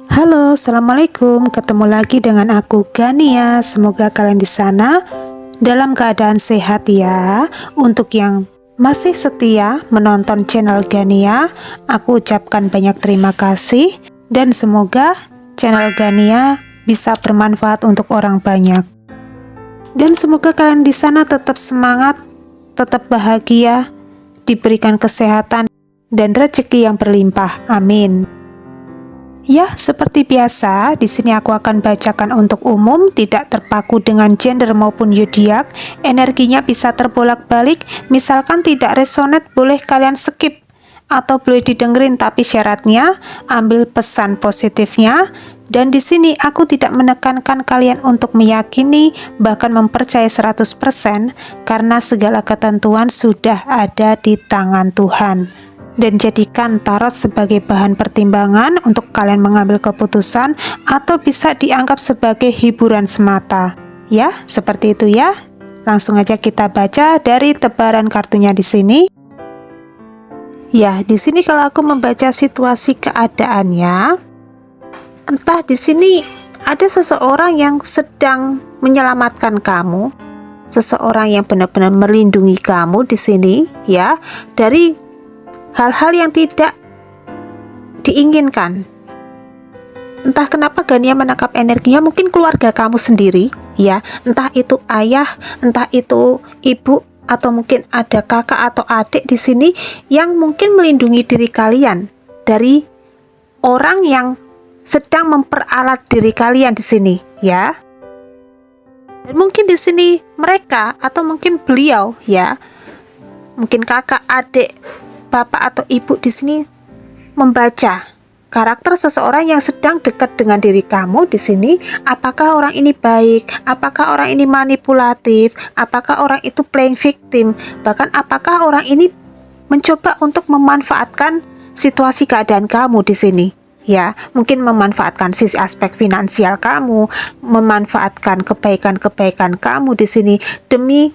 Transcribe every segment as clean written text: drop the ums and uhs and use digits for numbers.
Halo, assalamualaikum. Ketemu lagi dengan aku Gania. Semoga kalian di sana dalam keadaan sehat ya. Untuk yang masih setia menonton channel Gania, aku ucapkan banyak terima kasih dan semoga channel Gania bisa bermanfaat untuk orang banyak. Dan semoga kalian di sana tetap semangat, tetap bahagia, diberikan kesehatan dan rezeki yang berlimpah. Amin. Ya, seperti biasa, di sini aku akan bacakan untuk umum, tidak terpaku dengan gender maupun zodiak. Energinya bisa terbolak-balik, misalkan tidak resonate boleh kalian skip atau boleh didengerin, tapi syaratnya ambil pesan positifnya. Dan di sini aku tidak menekankan kalian untuk meyakini bahkan mempercayai 100% karena segala ketentuan sudah ada di tangan Tuhan. Dan jadikan tarot sebagai bahan pertimbangan untuk kalian mengambil keputusan atau bisa dianggap sebagai hiburan semata. Ya, seperti itu ya. Langsung aja kita baca dari tebaran kartunya di sini. Ya, di sini kalau aku membaca situasi keadaannya, entah di sini ada seseorang yang sedang menyelamatkan kamu, seseorang yang benar-benar melindungi kamu di sini ya, dari hal-hal yang tidak diinginkan. Entah kenapa Gania menangkap energinya, mungkin keluarga kamu sendiri ya, entah itu ayah, entah itu ibu, atau mungkin ada kakak atau adik di sini yang mungkin melindungi diri kalian dari orang yang sedang memperalat diri kalian di sini ya. Dan mungkin di sini mereka atau mungkin beliau ya, mungkin kakak, adik, bapak atau ibu di sini membaca karakter seseorang yang sedang dekat dengan diri kamu di sini. Apakah orang ini baik? Apakah orang ini manipulatif? Apakah orang itu playing victim? Bahkan apakah orang ini mencoba untuk memanfaatkan situasi keadaan kamu di sini? Ya, mungkin memanfaatkan sisi aspek finansial kamu, memanfaatkan kebaikan-kebaikan kamu di sini demi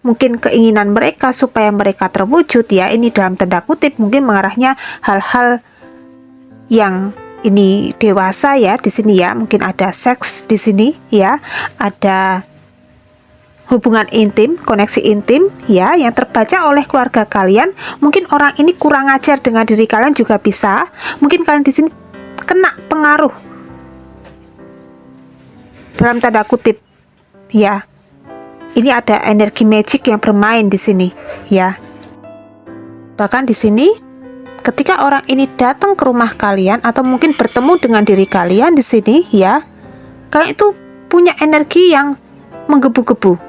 mungkin keinginan mereka supaya mereka terwujud ya. Ini dalam tanda kutip mungkin mengarahnya hal-hal yang ini dewasa ya di sini ya. Mungkin ada seks di sini ya, ada hubungan intim, koneksi intim ya yang terbaca oleh keluarga kalian. Mungkin orang ini kurang ajar dengan diri kalian juga bisa. Mungkin kalian di sini kena pengaruh dalam tanda kutip ya. Ini ada energi magic yang bermain di sini, ya. Bahkan di sini, ketika orang ini datang ke rumah kalian atau mungkin bertemu dengan diri kalian di sini, ya, kalian itu punya energi yang menggebu-gebu.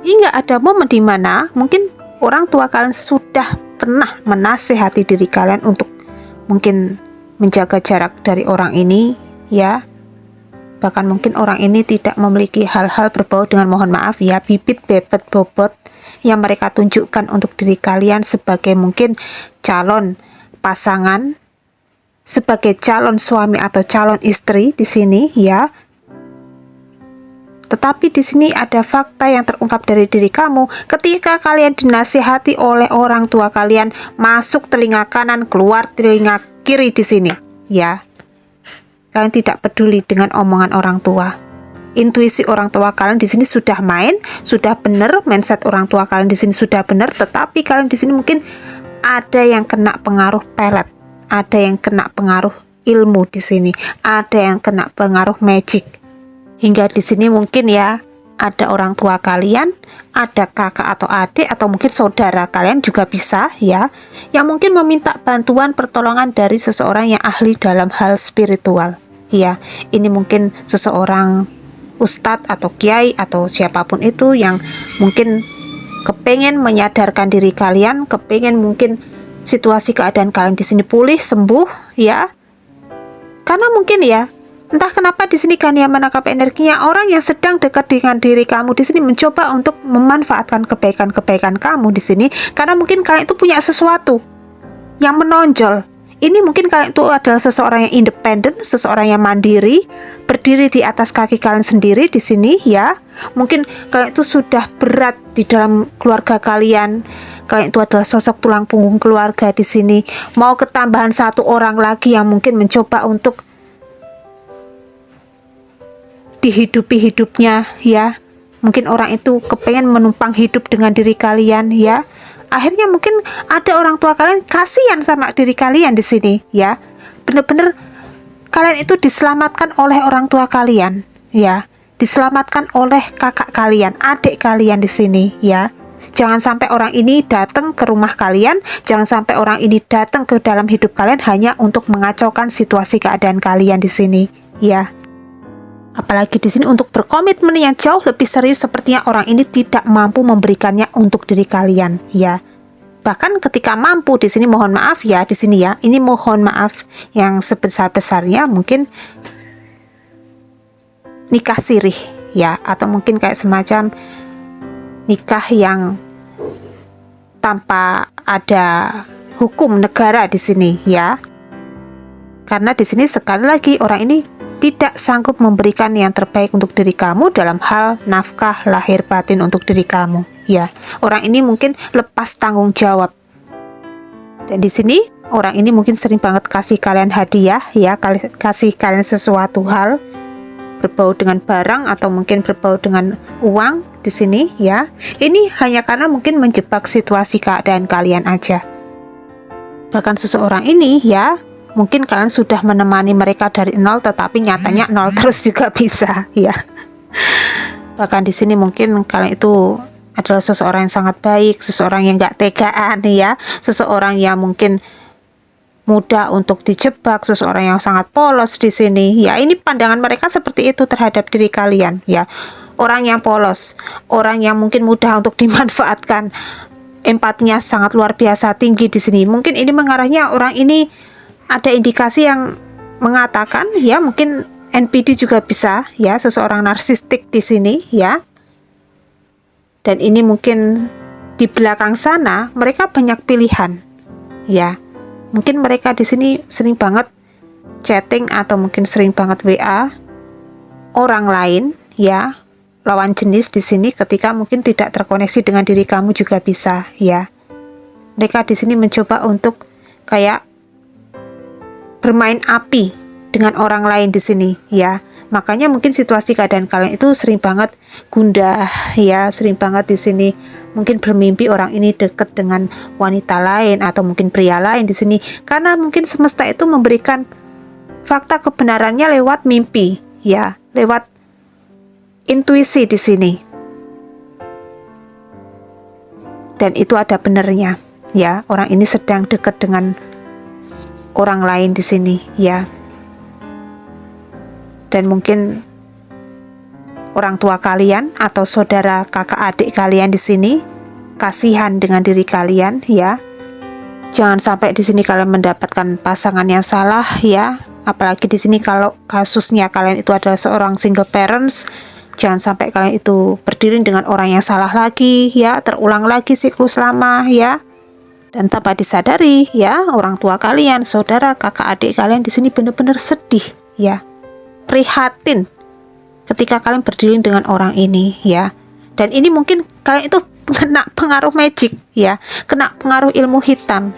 Hingga ada momen di mana mungkin orang tua kalian sudah pernah menasehati diri kalian untuk mungkin menjaga jarak dari orang ini, ya. Bahkan mungkin orang ini tidak memiliki hal-hal berbau dengan, mohon maaf ya, bibit, bebet, bobot yang mereka tunjukkan untuk diri kalian sebagai mungkin calon pasangan, sebagai calon suami atau calon istri di sini ya. Tetapi di sini ada fakta yang terungkap dari diri kamu ketika kalian dinasihati oleh orang tua kalian, masuk telinga kanan, keluar telinga kiri di sini ya. Kalian tidak peduli dengan omongan orang tua. Intuisi orang tua kalian di sini sudah main, sudah benar, mindset orang tua kalian di sini sudah benar, tetapi kalian di sini mungkin ada yang kena pengaruh pelet, ada yang kena pengaruh ilmu di sini, ada yang kena pengaruh magic. Hingga di sini mungkin ya ada orang tua kalian, ada kakak atau adik atau mungkin saudara kalian juga bisa ya, yang mungkin meminta bantuan pertolongan dari seseorang yang ahli dalam hal spiritual ya. Ini mungkin seseorang ustadz atau kiai atau siapapun itu yang mungkin kepengen menyadarkan diri kalian, kepengen mungkin situasi keadaan kalian di sini pulih, sembuh ya. Karena mungkin ya, entah kenapa di sini Gania menangkap energinya orang yang sedang dekat dengan diri kamu di sini mencoba untuk memanfaatkan kebaikan-kebaikan kamu di sini karena mungkin kalian itu punya sesuatu yang menonjol. Ini mungkin kalian itu adalah seseorang yang independen, seseorang yang mandiri, berdiri di atas kaki kalian sendiri di sini ya. Mungkin kalian itu sudah berat di dalam keluarga kalian. Kalian itu adalah sosok tulang punggung keluarga di sini. Mau ketambahan satu orang lagi yang mungkin mencoba untuk dihidupi hidupnya ya. Mungkin orang itu kepengen menumpang hidup dengan diri kalian ya. Akhirnya mungkin ada orang tua kalian kasihan sama diri kalian di sini ya. Bener-bener kalian itu diselamatkan oleh orang tua kalian ya. Diselamatkan oleh kakak kalian, adik kalian di sini ya. Jangan sampai orang ini datang ke rumah kalian, jangan sampai orang ini datang ke dalam hidup kalian hanya untuk mengacaukan situasi keadaan kalian di sini ya. Apalagi di sini untuk berkomitmen yang jauh lebih serius, sepertinya orang ini tidak mampu memberikannya untuk diri kalian ya. Bahkan ketika mampu di sini mohon maaf ya, di sini ya, ini mohon maaf yang sebesar-besarnya, mungkin nikah sirih ya, atau mungkin kayak semacam nikah yang tanpa ada hukum negara di sini ya. Karena di sini sekali lagi orang ini tidak sanggup memberikan yang terbaik untuk diri kamu dalam hal nafkah lahir batin untuk diri kamu ya. Orang ini mungkin lepas tanggung jawab. Dan di sini orang ini mungkin sering banget kasih kalian hadiah ya, kasih kalian sesuatu hal berbau dengan barang atau mungkin berbau dengan uang di sini ya. Ini hanya karena mungkin menjebak situasi keadaan kalian aja. Bahkan seseorang ini ya, mungkin kalian sudah menemani mereka dari nol, tetapi nyatanya nol terus juga bisa ya. Bahkan di sini mungkin kalian itu adalah seseorang yang sangat baik, seseorang yang gak tegaan ya, seseorang yang mungkin mudah untuk dijebak, seseorang yang sangat polos di sini ya. Ini pandangan mereka seperti itu terhadap diri kalian ya. Orang yang polos, orang yang mungkin mudah untuk dimanfaatkan, empatinya sangat luar biasa tinggi di sini. Mungkin ini mengarahnya orang ini ada indikasi yang mengatakan ya, mungkin NPD juga bisa ya, seseorang narsistik di sini ya. Dan ini mungkin di belakang sana mereka banyak pilihan ya. Mungkin mereka di sini sering banget chatting atau mungkin sering banget WA orang lain ya, lawan jenis di sini, ketika mungkin tidak terkoneksi dengan diri kamu juga bisa ya. Mereka di sini mencoba untuk kayak bermain api dengan orang lain di sini ya. Makanya mungkin situasi keadaan kalian itu sering banget gundah ya, sering banget di sini mungkin bermimpi orang ini dekat dengan wanita lain atau mungkin pria lain di sini, karena mungkin semesta itu memberikan fakta kebenarannya lewat mimpi ya, lewat intuisi di sini. Dan itu ada benernya ya, orang ini sedang dekat dengan orang lain di sini ya. Dan mungkin orang tua kalian atau saudara kakak adik kalian di sini kasihan dengan diri kalian ya. Jangan sampai di sini kalian mendapatkan pasangan yang salah ya. Apalagi di sini kalau kasusnya kalian itu adalah seorang single parents, jangan sampai kalian itu berdiri dengan orang yang salah lagi ya, terulang lagi siklus lama ya. Dan tanpa disadari ya, orang tua kalian, saudara, kakak adik kalian di sini benar-benar sedih ya, prihatin ketika kalian berdiri dengan orang ini ya. Dan ini mungkin kalian itu kena pengaruh magic ya, kena pengaruh ilmu hitam,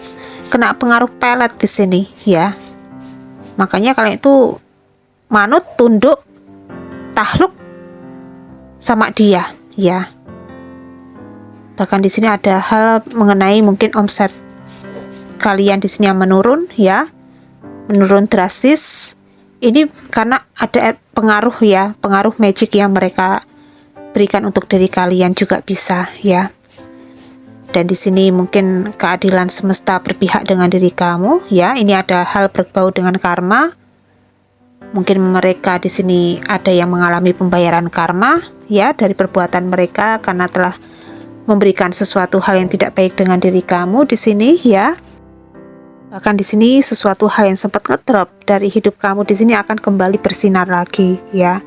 kena pengaruh pelet di sini ya. Makanya kalian itu manut, tunduk, takluk sama dia ya. Bahkan di sini ada hal mengenai mungkin omset kalian di sini yang menurun ya, menurun drastis. Ini karena ada pengaruh ya, pengaruh magic yang mereka berikan untuk diri kalian juga bisa ya. Dan di sini mungkin keadilan semesta berpihak dengan diri kamu ya. Ini ada hal berbau dengan karma. Mungkin mereka di sini ada yang mengalami pembayaran karma ya dari perbuatan mereka karena telah memberikan sesuatu hal yang tidak baik dengan diri kamu di sini ya. Bahkan di sini sesuatu hal yang sempat ngedrop dari hidup kamu di sini akan kembali bersinar lagi ya.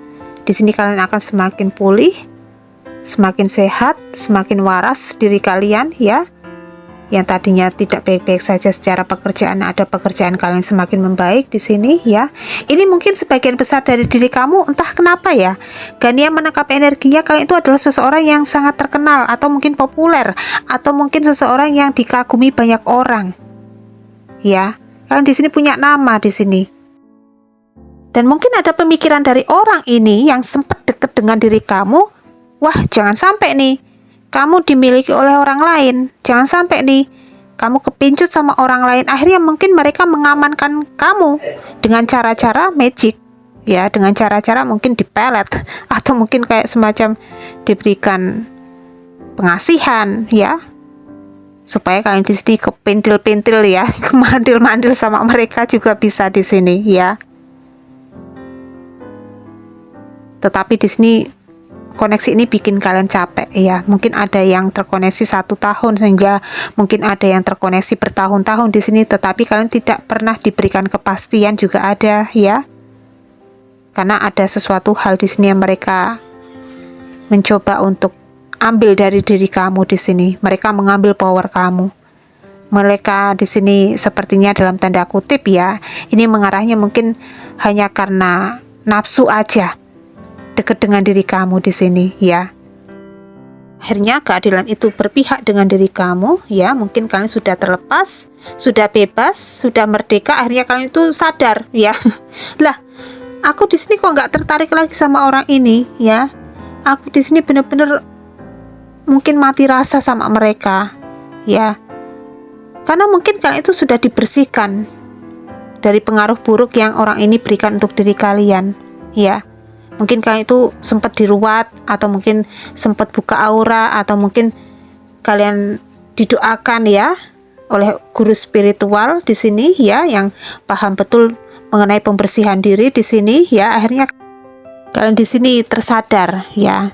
Di sini kalian akan semakin pulih, semakin sehat, semakin waras diri kalian ya. Yang tadinya tidak baik-baik saja secara pekerjaan, ada pekerjaan kalian semakin membaik di sini ya. Ini mungkin sebagian besar dari diri kamu, entah kenapa ya, Gania menangkap energinya kalian itu adalah seseorang yang sangat terkenal atau mungkin populer, atau mungkin seseorang yang dikagumi banyak orang ya. Kalian di sini punya nama di sini. Dan mungkin ada pemikiran dari orang ini yang sempat dekat dengan diri kamu, wah jangan sampai nih kamu dimiliki oleh orang lain, jangan sampai nih kamu kepincut sama orang lain. Akhirnya mungkin mereka mengamankan kamu dengan cara-cara magic, ya, dengan cara-cara mungkin dipelet atau mungkin kayak semacam diberikan pengasihan, ya, supaya kalian di sini kepentil-pentil, ya, kemandil-mandil sama mereka juga bisa di sini, ya. Tetapi di sini koneksi ini bikin kalian capek, ya. Mungkin ada yang terkoneksi 1 tahun, sehingga mungkin ada yang terkoneksi bertahun-tahun di sini, tetapi kalian tidak pernah diberikan kepastian juga ada, ya. Karena ada sesuatu hal di sini yang mereka mencoba untuk ambil dari diri kamu di sini. Mereka mengambil power kamu. Mereka di sini sepertinya dalam tanda kutip, ya. Ini mengarahnya mungkin hanya karena nafsu aja dekat dengan diri kamu di sini, ya. Akhirnya keadilan itu berpihak dengan diri kamu, ya. Mungkin kalian sudah terlepas, sudah bebas, sudah merdeka. Akhirnya kalian itu sadar, ya. Lah, aku di sini kok nggak tertarik lagi sama orang ini, ya. Aku di sini bener-bener mungkin mati rasa sama mereka, ya. Karena mungkin kalian itu sudah dibersihkan dari pengaruh buruk yang orang ini berikan untuk diri kalian, ya. Mungkin kalian itu sempat diruat, atau mungkin sempat buka aura, atau mungkin kalian didoakan, ya, oleh guru spiritual di sini, ya, yang paham betul mengenai pembersihan diri di sini, ya. Akhirnya kalian di sini tersadar, ya.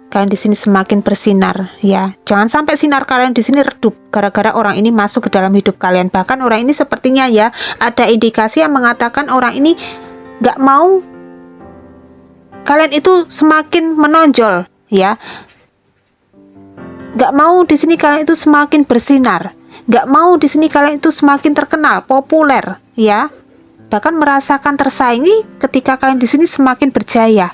Kalian di sini semakin bersinar, ya. Jangan sampai sinar kalian di sini redup gara-gara orang ini masuk ke dalam hidup kalian. Bahkan orang ini sepertinya, ya, ada indikasi yang mengatakan orang ini nggak mau kalian itu semakin menonjol, ya. Nggak mau di sini kalian itu semakin bersinar, nggak mau di sini kalian itu semakin terkenal, populer, ya. Bahkan merasakan tersaingi ketika kalian di sini semakin berjaya,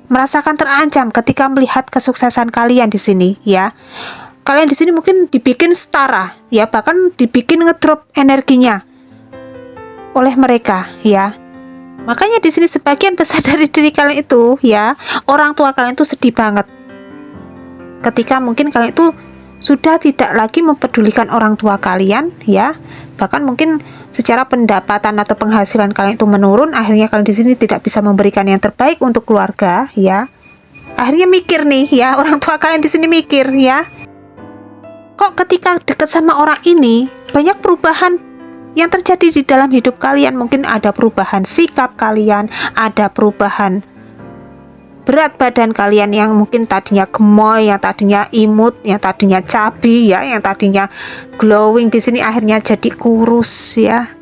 merasakan terancam ketika melihat kesuksesan kalian di sini, ya. Kalian di sini mungkin dibikin setara, ya, bahkan dibikin ngedrop energinya oleh mereka, ya. Makanya di sini sebagian besar dari diri kalian itu, ya, orang tua kalian itu sedih banget ketika mungkin kalian itu sudah tidak lagi mempedulikan orang tua kalian, ya. Bahkan mungkin secara pendapatan atau penghasilan kalian itu menurun. Akhirnya kalian di sini tidak bisa memberikan yang terbaik untuk keluarga, ya. Akhirnya mikir nih, ya, orang tua kalian di sini mikir, ya, kok ketika dekat sama orang ini banyak perubahan yang terjadi di dalam hidup kalian. Mungkin ada perubahan sikap kalian, ada perubahan berat badan kalian yang mungkin tadinya gemoy, yang tadinya imut, yang tadinya cabi, ya, yang tadinya glowing di sini akhirnya jadi kurus, ya.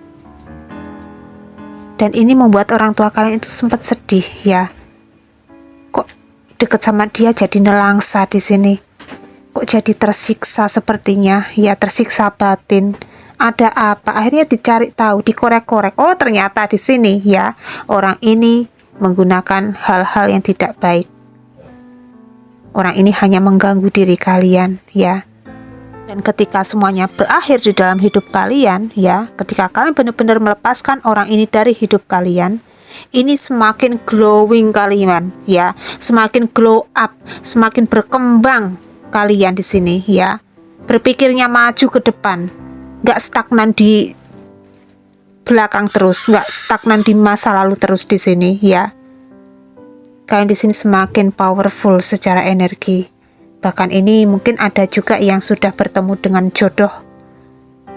Dan ini membuat orang tua kalian itu sempat sedih, ya. Kok deket sama dia jadi nelangsa di sini? Kok jadi tersiksa sepertinya, ya, tersiksa batin. Ada apa? Akhirnya dicari tahu, dikorek-korek. Oh, ternyata di sini, ya, orang ini menggunakan hal-hal yang tidak baik. Orang ini hanya mengganggu diri kalian, ya. Dan ketika semuanya berakhir di dalam hidup kalian, ya, ketika kalian benar-benar melepaskan orang ini dari hidup kalian, ini semakin glowing kalian, ya, semakin glow up, semakin berkembang kalian di sini, ya. Berpikirnya maju ke depan. Nggak stagnan di belakang terus, nggak stagnan di masa lalu terus di sini, ya. Kalian di sini semakin powerful secara energi. Bahkan ini mungkin ada juga yang sudah bertemu dengan jodoh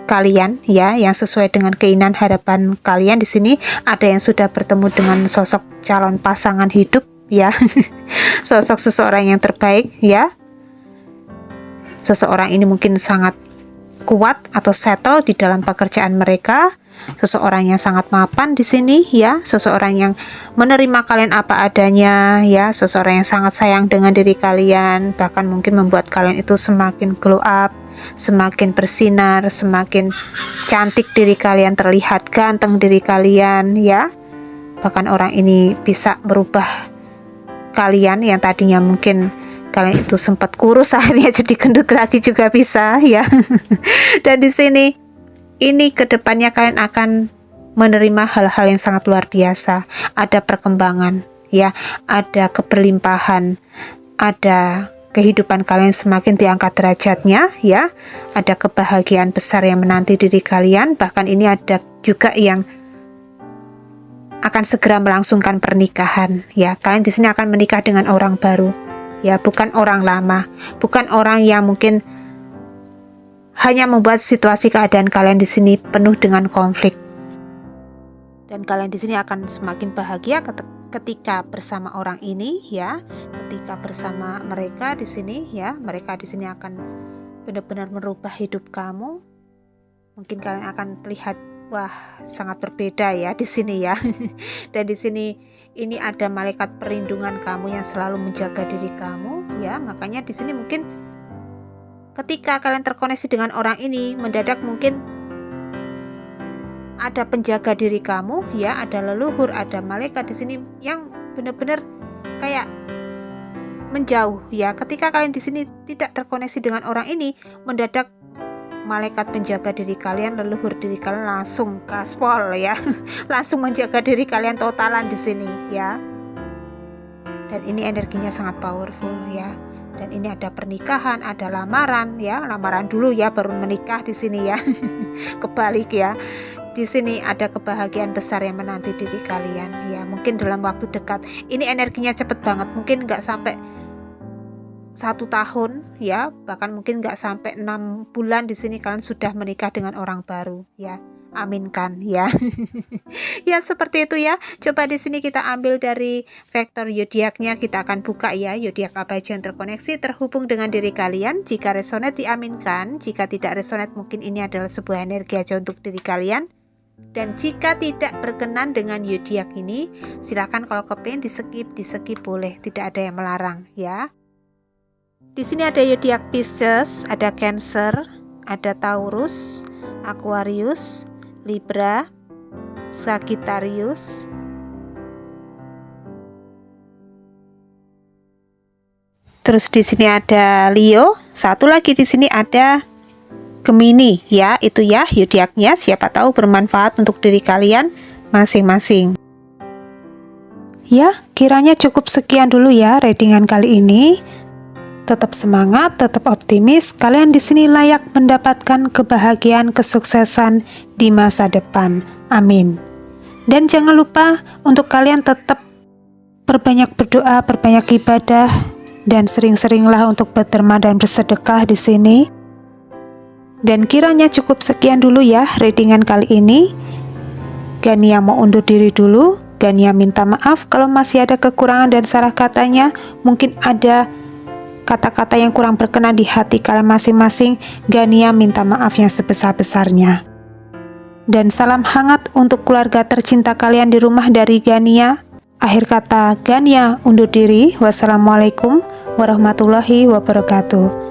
kalian, ya, yang sesuai dengan keinginan harapan kalian di sini. Ada yang sudah bertemu dengan sosok calon pasangan hidup, ya. Sosok seseorang yang terbaik, ya. Seseorang ini mungkin sangat kuat atau settle di dalam pekerjaan mereka. Seseorang yang sangat mapan di sini, ya. Seseorang yang menerima kalian apa adanya, ya. Seseorang yang sangat sayang dengan diri kalian, bahkan mungkin membuat kalian itu semakin glow up, semakin bersinar, semakin cantik diri kalian, terlihat ganteng diri kalian, ya. Bahkan orang ini bisa merubah kalian yang tadinya mungkin kalian itu sempat kurus akhirnya jadi gendut lagi juga bisa, ya. Dan di sini ini kedepannya kalian akan menerima hal-hal yang sangat luar biasa. Ada perkembangan, ya, ada keberlimpahan, ada kehidupan kalian semakin diangkat derajatnya, ya. Ada kebahagiaan besar yang menanti diri kalian. Bahkan ini ada juga yang akan segera melangsungkan pernikahan, ya. Kalian di sini akan menikah dengan orang baru, ya, bukan orang lama, bukan orang yang mungkin hanya membuat situasi keadaan kalian di sini penuh dengan konflik. Dan kalian di sini akan semakin bahagia ketika bersama orang ini, ya. Ketika bersama mereka di sini, ya. Mereka di sini akan benar-benar merubah hidup kamu. Mungkin kalian akan terlihat, wah, sangat berbeda ya di sini, ya. Dan di sini ini ada malaikat perlindungan kamu yang selalu menjaga diri kamu, ya. Makanya di sini mungkin ketika kalian terkoneksi dengan orang ini, mendadak mungkin ada penjaga diri kamu, ya, ada leluhur, ada malaikat di sini yang benar-benar kayak menjauh, ya. Ketika kalian di sini tidak terkoneksi dengan orang ini, mendadak malaikat penjaga diri kalian, leluhur diri kalian langsung gaspol, ya. Langsung menjaga diri kalian totalan di sini, ya. Dan ini energinya sangat powerful, ya. Dan ini ada pernikahan, ada lamaran, ya, lamaran dulu, ya, baru menikah di sini, ya. Kebalik, ya. Di sini ada kebahagiaan besar yang menanti diri kalian, ya. Mungkin dalam waktu dekat. Ini energinya cepet banget, mungkin nggak sampai 1 tahun, ya, bahkan mungkin nggak sampai 6 bulan di sini kalian sudah menikah dengan orang baru, ya. Aminkan, ya. Ya, seperti itu, ya. Coba di sini kita ambil dari vektor zodiaknya, kita akan buka, ya, zodiak apa aja yang terkoneksi terhubung dengan diri kalian. Jika resonate diaminkan, jika tidak resonate mungkin ini adalah sebuah energi aja untuk diri kalian. Dan jika tidak berkenan dengan zodiak ini, silakan kalau kepengen di skip boleh, tidak ada yang melarang, ya. Di sini ada zodiak Pisces, ada Cancer, ada Taurus, Aquarius, Libra, Sagittarius, terus di sini ada Leo, satu lagi di sini ada Gemini, ya. Itu ya zodiaknya, siapa tahu bermanfaat untuk diri kalian masing-masing. Ya, kiranya cukup sekian dulu ya readingan kali ini. Tetap semangat, tetap optimis. Kalian di sini layak mendapatkan kebahagiaan, kesuksesan di masa depan. Amin. Dan jangan lupa untuk kalian tetap perbanyak berdoa, perbanyak ibadah, dan sering-seringlah untuk berderma dan bersedekah di sini. Dan kiranya cukup sekian dulu ya readingan kali ini. Gania mau undur diri dulu. Gania minta maaf kalau masih ada kekurangan dan salah katanya. Mungkin ada kata-kata yang kurang berkenan di hati kalian masing-masing. Gania minta maaf yang sebesar-besarnya. Dan salam hangat untuk keluarga tercinta kalian di rumah dari Gania. Akhir kata, Gania undur diri. Wassalamualaikum warahmatullahi wabarakatuh.